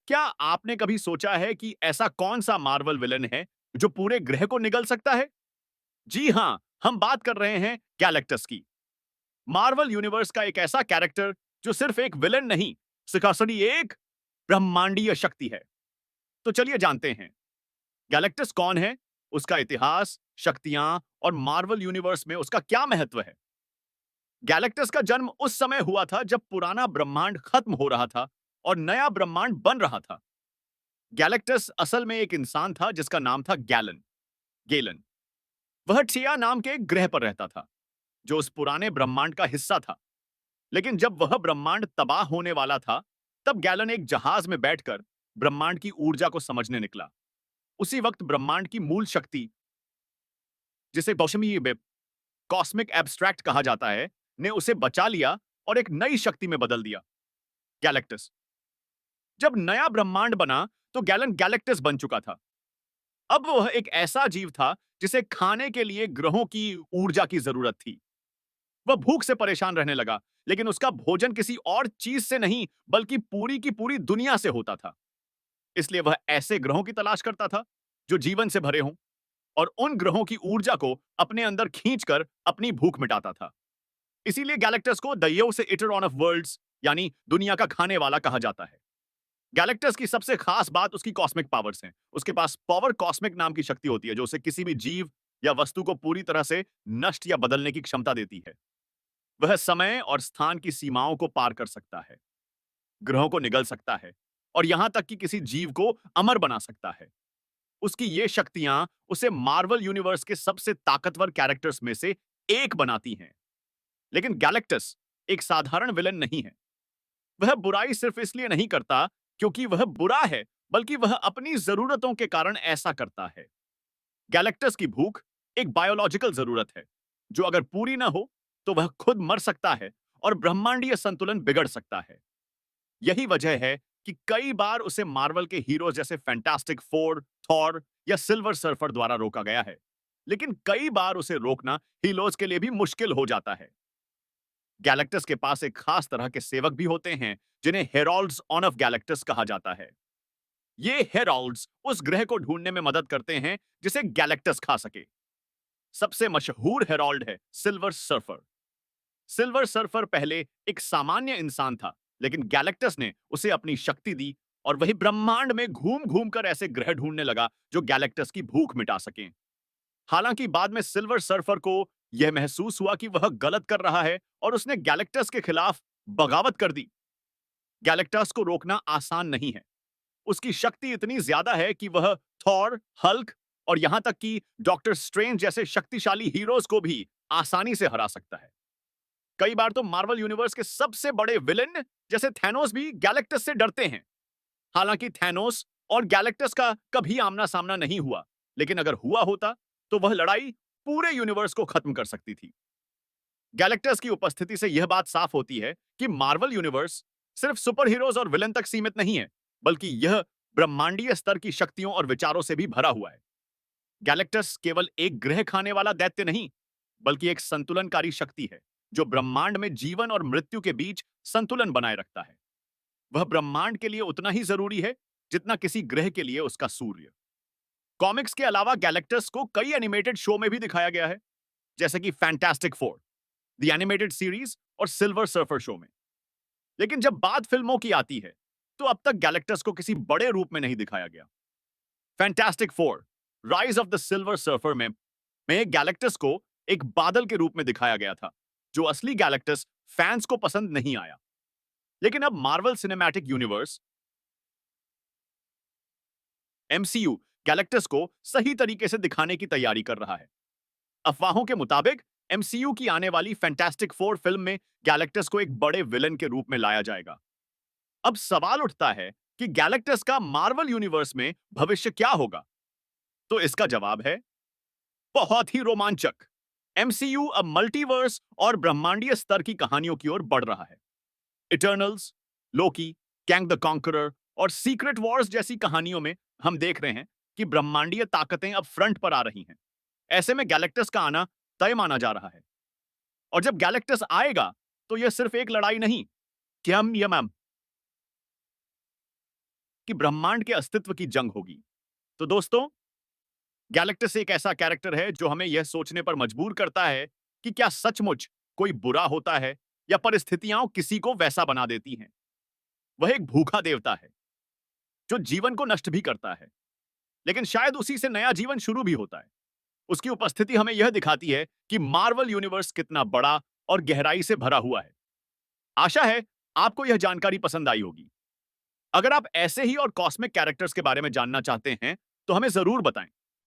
क्या आपने कभी सोचा है कि ऐसा कौन सा मार्वल विलन है जो पूरे ग्रह को निगल सकता है? जी हां, हम बात कर रहे हैं गैलेक्टस की। मार्वल यूनिवर्स का एक ऐसा कैरेक्टर जो सिर्फ एक विलन नहीं, सिखासनी एक ब्रह्मांडीय शक्ति है। तो चलिए जानते हैं, गैलेक्टस कौन है, उसका इतिहास, शक्तियां और मार्वल यूनिवर्स में उसका क्या महत्व है। गैलेक्टस का जन्म उस समय हुआ था जब पुराना ब्रह्मांड खत्म हो रहा था और नया ब्रह्मांड बन रहा था। गैलेक्टस असल में एक इंसान था जिसका नाम था गैलन गेलन। वह ठिया नाम के एक ग्रह पर रहता था जो उस पुराने ब्रह्मांड का हिस्सा था। लेकिन जब वह ब्रह्मांड तबाह होने वाला था, तब गैलन एक जहाज में बैठकर ब्रह्मांड की ऊर्जा को समझने निकला। उसी वक्त ब्रह्मांड की मूल शक्ति, जिसे बौशमी में कॉस्मिक एब्स्ट्रैक्ट कहा जाता है, ने उसे बचा लिया और एक नई शक्ति में बदल दिया, गैलेक्टस। जब नया ब्रह्मांड बना तो गैलन गैलेक्टस बन चुका था। अब वह एक ऐसा जीव था जिसे खाने के लिए ग्रहों की ऊर्जा की जरूरत थी। वह भूख से परेशान रहने लगा, लेकिन उसका भोजन किसी और चीज से नहीं बल्कि पूरी की पूरी दुनिया से होता था। इसलिए वह ऐसे ग्रहों की तलाश करता था जो जीवन से भरे हों और उन ग्रहों की ऊर्जा को अपने अंदर खींचकर अपनी भूख मिटाता था। इसीलिए गैलेक्टस को द से इटर ऑन ऑफ वर्ल्ड्स, यानी दुनिया का खाने वाला, कहा जाता है। गैलेक्टस की सबसे खास बात उसकी कॉस्मिक पावर्स हैं। उसके पास पावर कॉस्मिक नाम की शक्ति होती है जो उसे किसी भी जीव या वस्तु को पूरी तरह से नष्ट या बदलने की क्षमता देती है। वह समय और स्थान की सीमाओं को पार कर सकता है, ग्रहों को निगल सकता है और यहां तक कि किसी जीव को अमर बना सकता है। उसकी ये शक्तियां उसे मार्वल यूनिवर्स के सबसे ताकतवर कैरेक्टर्स में से एक बनाती हैं। लेकिन गैलेक्टस एक साधारण विलन नहीं है। वह बुराई सिर्फ इसलिए नहीं करता क्योंकि वह बुरा है, बल्कि वह अपनी जरूरतों के कारण ऐसा करता है। गैलेक्टस की भूख एक बायोलॉजिकल जरूरत है जो अगर पूरी ना हो तो वह खुद मर सकता है और ब्रह्मांडीय संतुलन बिगड़ सकता है। यही वजह है कि कई बार उसे मार्वल के हीरो जैसे फैंटास्टिक फोर, थॉर या सिल्वर सर्फर द्वारा रोका गया है। लेकिन कई बार उसे रोकना हीरोज के लिए भी मुश्किल हो जाता है। गैलेक्टस के पास एक खास तरह के सेवक भी होते हैं जिन्हें हेराल्ड्स ऑन ऑफ गैलेक्टस कहा जाता है। ये हेराल्ड्स उस ग्रह को ढूंढने में मदद करते हैं जिसे गैलेक्टस खा सके। सबसे मशहूर हेराल्ड है सिल्वर सर्फर। सिल्वर सर्फर पहले एक सामान्य इंसान था, लेकिन गैलेक्टस ने उसे अपनी शक्ति दी और वही ब्रह्मांड में घूम घूम कर ऐसे ग्रह ढूंढने लगा जो गैलेक्टस की भूख मिटा सकें। हालांकि बाद में सिल्वर सर्फर को यह महसूस हुआ कि वह गलत कर रहा है और उसने गैलेक्टस के खिलाफ बगावत कर दी। गैलेक्टस को रोकना आसान नहीं है। उसकी शक्ति इतनी ज्यादा है कि वह थॉर, हल्क और यहां तक कि डॉक्टर स्ट्रेंज जैसे शक्तिशाली हीरोज को भी आसानी से हरा सकता है। कई बार तो मार्वल यूनिवर्स के सबसे बड़े विलेन जैसे थैनोस भी गैलेक्टस से डरते हैं। हालांकि थैनोस और गैलेक्टस का कभी आमना सामना नहीं हुआ, लेकिन अगर हुआ होता तो वह लड़ाई पूरे यूनिवर्स को खत्म कर सकती थी। गैलेक्टस की उपस्थिति से यह बात साफ होती है कि मार्वल यूनिवर्स सिर्फ सुपर हीरोज और विलन तक सीमित नहीं है, बल्कि यह ब्रह्मांडीय स्तर की शक्तियों और विचारों से भी भरा हुआ है। गैलेक्टस केवल एक ग्रह खाने वाला दैत्य नहीं, बल्कि एक संतुलनकारी शक्ति है जो ब्रह्मांड में जीवन और मृत्यु के बीच संतुलन बनाए रखता है। वह ब्रह्मांड के लिए उतना ही जरूरी है जितना किसी ग्रह के लिए उसका सूर्य। कॉमिक्स के अलावा गैलेक्टस को कई एनिमेटेड शो में भी दिखाया गया है, जैसे कि fantastic four, the animated series और सिल्वर सर्फर शो में। लेकिन जब बात फिल्मों की आती है, तो अब तक गैलेक्टस को किसी बड़े रूप में नहीं दिखाया गया। Fantastic four, rise of the silver surfer में गैलेक्टस को एक बादल के रूप में दिखाया गया था, जो असली गैलेक्टस फैंस को पसंद नहीं आया। लेकिन अब Marvel cinematic universe MCU Galactus को सही तरीके से दिखाने की तैयारी कर रहा है। अफवाहों के मुताबिक एमसीयू की आने वाली फैंटास्टिक फोर फिल्म में गैलेक्टस को एक बड़े विलन के रूप में लाया जाएगा। अब सवाल उठता है कि गैलेक्टस का मार्वल यूनिवर्स में भविष्य क्या होगा? तो इसका जवाब है बहुत ही रोमांचक। एमसीयू अब मल्टीवर्स और ब्रह्मांडीय स्तर की कहानियों की ओर बढ़ रहा है। Eternals, Loki, Kang the Conqueror और सीक्रेट वॉर्स जैसी कहानियों में हम देख रहे हैं कि ब्रह्मांडीय ताकतें अब फ्रंट पर आ रही हैं। ऐसे में गैलेक्टस का आना तय माना जा रहा है। और जब गैलेक्टस आएगा तो यह सिर्फ एक लड़ाई नहीं, क्या मैम कि ब्रह्मांड के अस्तित्व की जंग होगी। तो दोस्तों, गैलेक्टस एक ऐसा कैरेक्टर है जो हमें यह सोचने पर मजबूर करता है कि क्या सचमुच कोई बुरा होता है या परिस्थितियां किसी को वैसा बना देती हैं। वह एक भूखा देवता है जो जीवन को नष्ट भी करता है, लेकिन शायद उसी से नया जीवन शुरू भी होता है। उसकी उपस्थिति हमें यह दिखाती है कि मार्वल यूनिवर्स कितना बड़ा और गहराई से भरा हुआ है। आशा है आपको यह जानकारी पसंद आई होगी। अगर आप ऐसे ही और कॉस्मिक कैरेक्टर्स के बारे में जानना चाहते हैं, तो हमें जरूर बताएं।